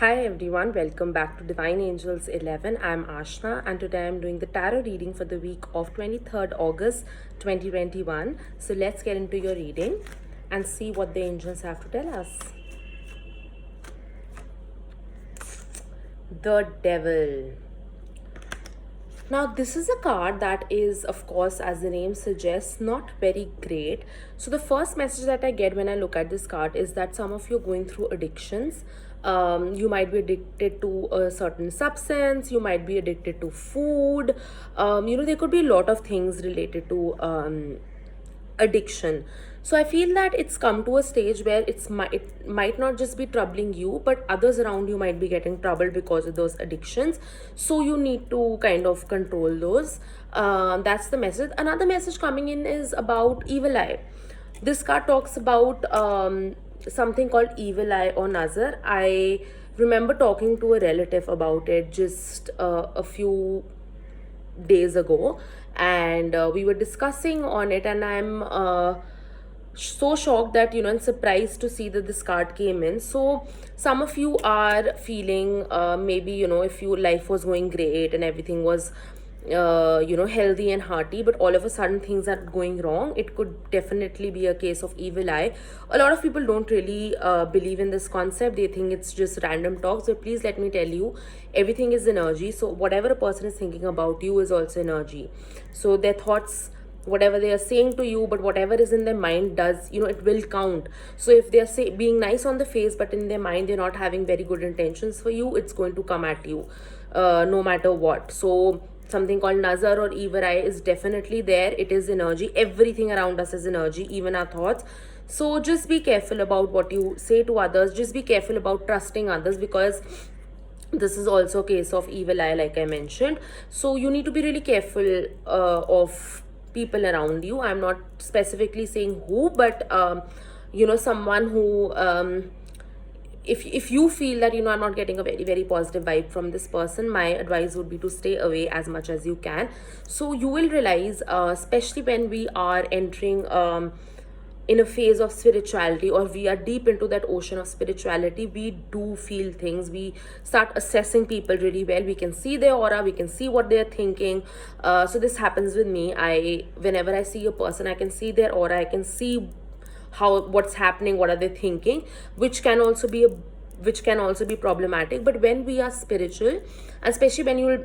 Hi everyone, welcome back to Divine Angels 11. I'm Ashna and today I'm doing the tarot reading for the week of 23rd August 2021. So let's get into your reading and see what the angels have to tell us. The Devil. Now, this is a card that is, of course, as the name suggests, not very great. So, the first message that I get when I look at this card is that some of you are going through addictions. You might be addicted to a certain substance, you might be addicted to food. There could be a lot of things related to addiction. So I feel that it's come to a stage where it might not just be troubling you, but others around you might be getting troubled because of those addictions. So you need to kind of control those. That's the message. Another message coming in is about evil eye. This card talks about something called evil eye or nazar. I remember talking to a relative about it just a few days ago, and we were discussing on it, and I'm so shocked that and surprised to see that this card came in. So some of you are feeling, maybe if your life was going great and everything was healthy and hearty, but all of a sudden things are going wrong. It could definitely be a case of evil eye. A lot of people don't really believe in this concept. They think it's just random talk. So please let me tell you, everything is energy. So whatever a person is thinking about you is also energy. So their thoughts, whatever they are saying to you, but whatever is in their mind does, it will count. So if they are being nice on the face, but in their mind they're not having very good intentions for you, it's going to come at you no matter what. So something called nazar or evil eye is definitely there. It is energy. Everything around us is energy, even our thoughts. So just be careful about what you say to others. Just be careful about trusting others, because this is also a case of evil eye, like I mentioned. So you need to be really careful of people around you. I'm not specifically saying who, but someone who if you feel that I'm not getting a very very positive vibe from this person, my advice would be to stay away as much as you can. So you will realize, especially when we are entering in a phase of spirituality, or we are deep into that ocean of spirituality, we do feel things. We start assessing people really well. We can see their aura, we can see what they're thinking. So this happens with me. Whenever I see a person, I can see their aura, I can see what's happening, what are they thinking, which can also be problematic. But when we are spiritual, especially when you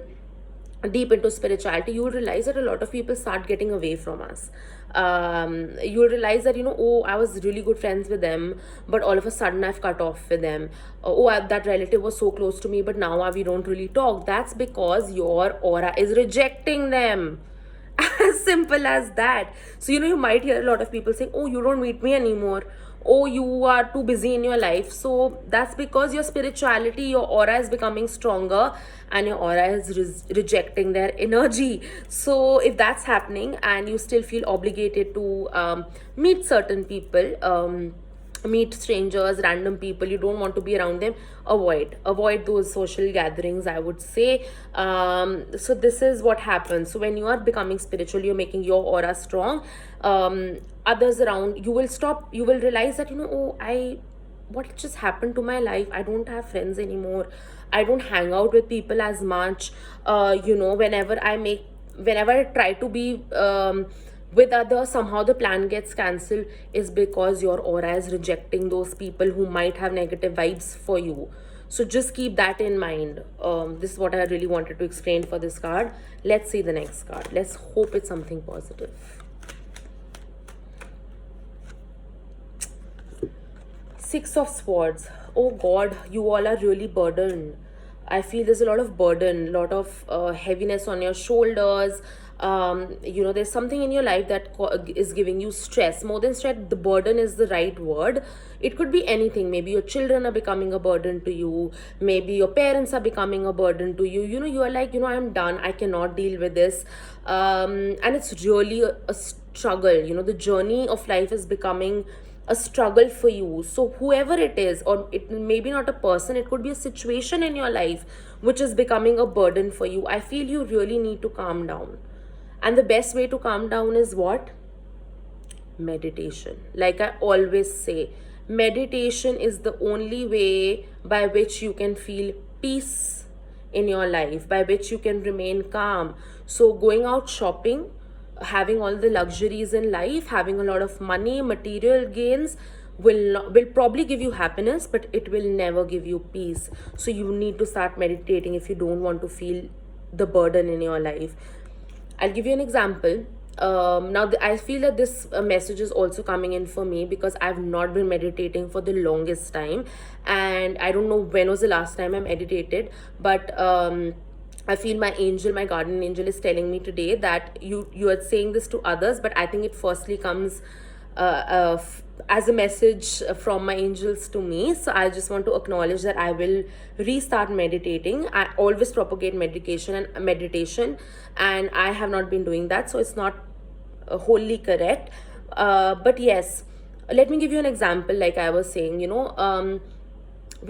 deep into spirituality, you will realize that a lot of people start getting away from us. You'll realize that oh, I was really good friends with them, but all of a sudden I've cut off with them. That relative was so close to me, but now we don't really talk. That's because your aura is rejecting them. As simple as that. So you might hear a lot of people saying, oh, you don't meet me anymore, oh, you are too busy in your life. So that's because your spirituality, your aura is becoming stronger, and your aura is rejecting their energy. So if that's happening and you still feel obligated to meet certain people, meet strangers, random people, you don't want to be around them, avoid those social gatherings, I would say. So this is what happens. So when you are becoming spiritual, you're making your aura strong. Others around you will realize that what just happened to my life? I don't have friends anymore, I don't hang out with people as much. Whenever I try to be with others, somehow the plan gets cancelled, is because your aura is rejecting those people who might have negative vibes for you. So just keep that in mind. This is what I really wanted to explain for this card. Let's see the next card. Let's hope it's something positive. Six of Swords. Oh God, you all are really burdened. I feel there's a lot of burden, a lot of heaviness on your shoulders. There's something in your life that is giving you stress. More than stress, the burden is the right word. It could be anything. Maybe your children are becoming a burden to you. Maybe your parents are becoming a burden to you. You are like, I'm done. I cannot deal with this. And it's really a struggle. The journey of life is becoming a struggle for you. So whoever it is, or it may be not a person, it could be a situation in your life which is becoming a burden for you. I feel you really need to calm down. And the best way to calm down is what? Meditation. Like I always say, meditation is the only way by which you can feel peace in your life, by which you can remain calm. So going out shopping, having all the luxuries in life, having a lot of money, material gains will probably give you happiness, but it will never give you peace. So you need to start meditating if you don't want to feel the burden in your life. I'll give you an example. I feel that this message is also coming in for me because I've not been meditating for the longest time, and I don't know when was the last time I meditated. But I feel my angel, my guardian angel, is telling me today that you are saying this to others, but I think it firstly comes as a message from my angels to me. So I just want to acknowledge that I will restart meditating. I always propagate meditation, and I have not been doing that, so it's not wholly correct. But yes, let me give you an example. Like I was saying,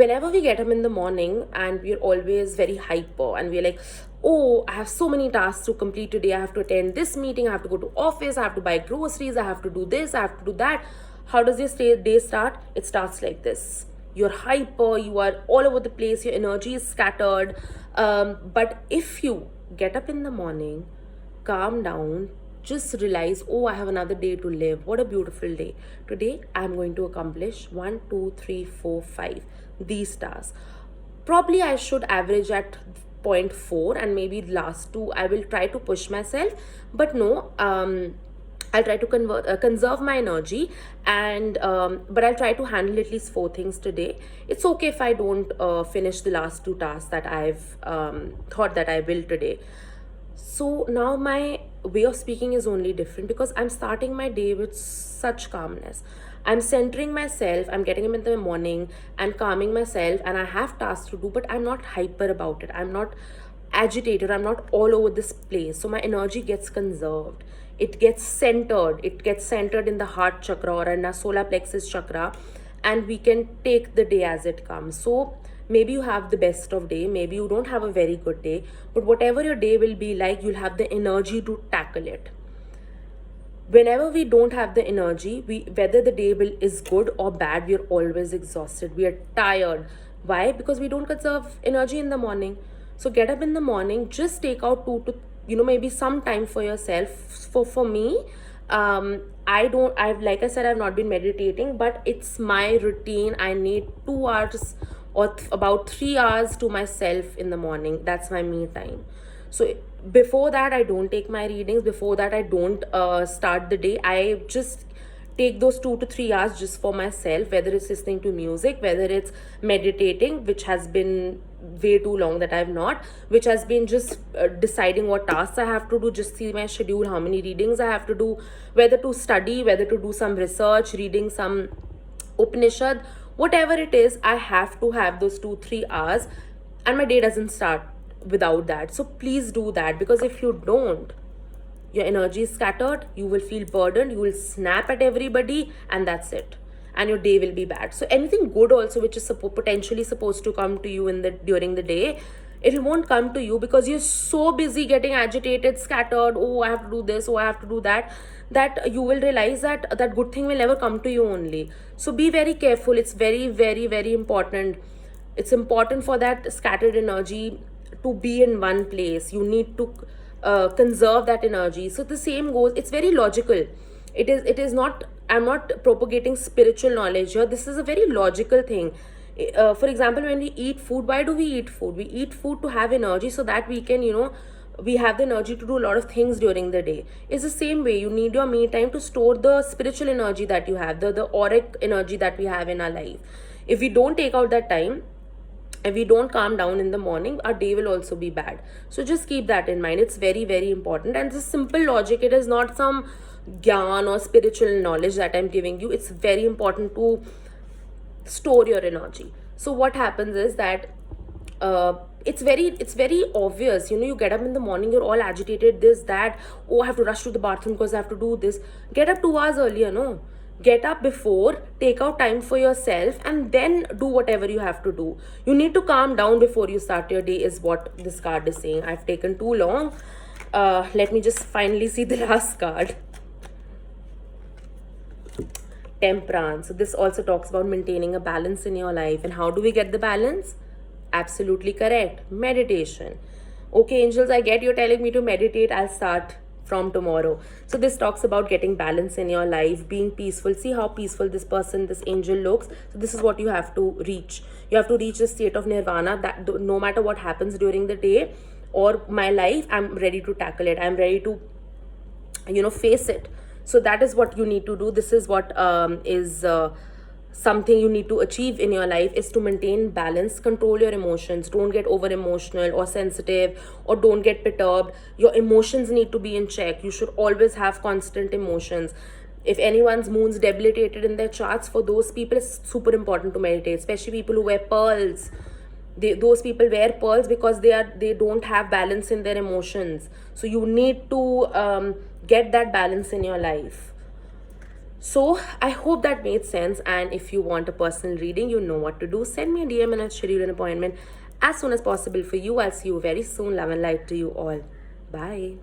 whenever we get up in the morning and we're always very hyper and we're like, oh, I have so many tasks to complete today. I have to attend this meeting, I have to go to office, I have to buy groceries, I have to do this, I have to do that. How does your day start? It starts like this. You're hyper, you are all over the place, your energy is scattered. But if you get up in the morning, calm down, just realize, oh, I have another day to live. What a beautiful day. Today I'm going to accomplish 1 2 3 4 5 these tasks. Probably I should average at point 4, and maybe last two I will try to push myself. But no, I'll try to conserve my energy, and but I'll try to handle at least 4 things today. It's okay if I don't finish the last 2 tasks that I've thought that I will today. So now my way of speaking is only different because I'm starting my day with such calmness. I'm centering myself, I'm getting up in the morning and calming myself, and I have tasks to do, but I'm not hyper about it. I'm not agitated, I'm not all over this place. So my energy gets conserved. It gets centered. It gets centered in the heart chakra or in our solar plexus chakra, and we can take the day as it comes. So maybe you have the best of day, maybe you don't have a very good day, but whatever your day will be like, you'll have the energy to tackle it. Whenever we don't have the energy, whether the day is good or bad, we are always exhausted, we are tired. Why? Because we don't conserve energy in the morning. So get up in the morning, just take out two to maybe some time for yourself. For me, I've like I said, I've not been meditating, but it's my routine. I need 2 hours or about 3 hours to myself in the morning. That's my me time. So before that, I don't take my readings. Before that, I don't start the day. I just take those 2 to 3 hours just for myself, whether it's listening to music, whether it's meditating, which has been way too long that I've not, which has been just deciding what tasks I have to do, just see my schedule, how many readings I have to do, whether to study, whether to do some research, reading some Upanishad, whatever it is, I have to have those 2 3 hours, and my day doesn't start without that. So please do that, because if you don't, your energy is scattered, you will feel burdened, you will snap at everybody, and that's it, and your day will be bad. So anything good also, which is potentially supposed to come to you during the day, it won't come to you because you're so busy getting agitated, scattered. Oh, I have to do this, oh, I have to do that, that you will realize that that good thing will never come to you only. So be very careful. It's very, very, very important. It's important for that scattered energy to be in one place. You need to conserve that energy. So the same goes, it's very logical. It is not, I'm not propagating spiritual knowledge here. This is a very logical thing. For example, when we eat food, why do we eat food? We eat food to have energy, so that we can, we have the energy to do a lot of things during the day. It's the same way. You need your me time to store the spiritual energy that you have, the auric energy that we have in our life. If we don't take out that time, if we don't calm down in the morning, our day will also be bad. So just keep that in mind. It's very, very important, and it's a simple logic. It is not some gyan or spiritual knowledge that I'm giving you. It's very important to store your energy. So what happens is that it's very obvious. You get up in the morning, you're all agitated, this, that. Oh, I have to rush to the bathroom because I have to do this. Get up 2 hours earlier. No, get up before, take out time for yourself, and then do whatever you have to do. You need to calm down before you start your day, is what this card is saying. I've taken too long. Let me just finally see the last card. temperance. So this also talks about maintaining a balance in your life. And how do we get the balance? Absolutely correct. Meditation. Okay, angels, I get you're telling me to meditate. I'll start from tomorrow. So this talks about getting balance in your life, being peaceful. See how peaceful this person, this angel looks. So this is what you have to reach. You have to reach the state of nirvana, that no matter what happens during the day or my life, I'm ready to tackle it. I'm ready to, face it. So that is what you need to do. This is what is something you need to achieve in your life, is to maintain balance, control your emotions. Don't get over emotional or sensitive, or don't get perturbed. Your emotions need to be in check. You should always have constant emotions. If anyone's moon's debilitated in their charts, for those people it's super important to meditate, especially people who wear pearls. Those people wear pearls because they don't have balance in their emotions. So you need to get that balance in your life. So I hope that made sense. And if you want a personal reading, you know what to do. Send me a DM and I'll schedule an appointment as soon as possible for you. I'll see you very soon. Love and light to you all. Bye.